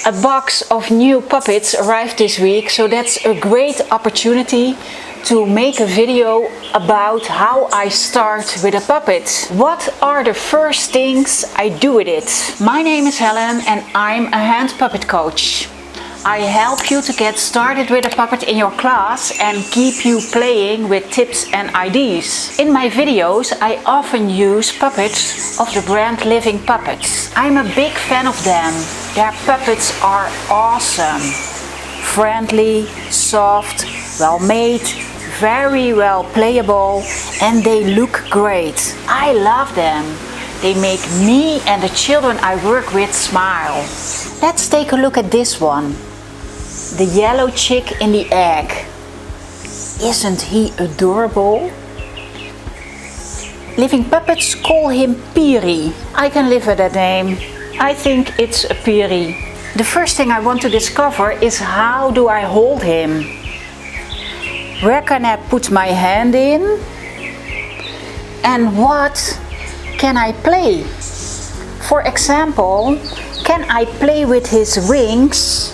A box of new puppets arrived this week, so that's a great opportunity to make a video about how I start with a puppet. What are the first things I do with it? My name is Helen and I'm a hand puppet coach. I help you to get started with a puppet in your class and keep you playing with tips and ideas. In my videos I often use puppets of the brand Living Puppets. I'm a big fan of them. Their puppets are awesome. Friendly, soft, well made, very well playable, and they look great. I love them. They make me and the children I work with smile. Let's take a look at this one. The yellow chick in the egg. Isn't he adorable? Living Puppets call him Piri. I can live with that name. I think it's a Piri. The first thing I want to discover is how do I hold him? Where can I put my hand in? And what can I play? For example, can I play with his wings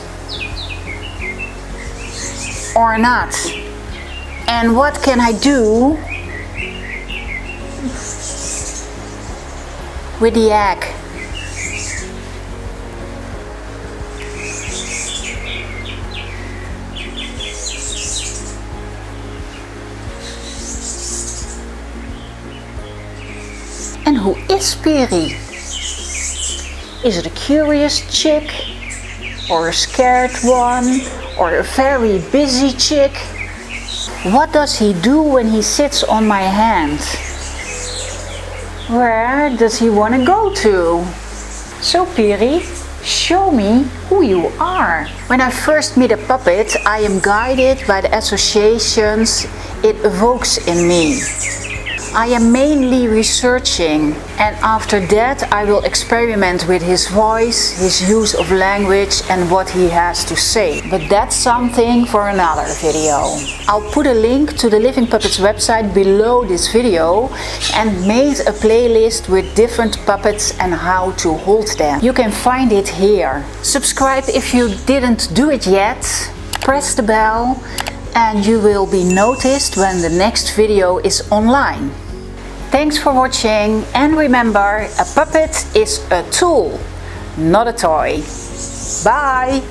or not? And what can I do with the egg? And who is Piri? Is it a curious chick? Or a scared one? Or a very busy chick? What does he do when he sits on my hand? Where does he want to go to? So Piri, show me who you are. When I first meet a puppet, I am guided by the associations it evokes in me. I am mainly researching, and after that I will experiment with his voice, his use of language and what he has to say. But that's something for another video. I'll put a link to the Living Puppets website below this video and made a playlist with different puppets and how to hold them. You can find it here. Subscribe if you didn't do it yet. Press the bell and you will be noticed when the next video is online. Thanks for watching, and remember, a puppet is a tool, not a toy. Bye!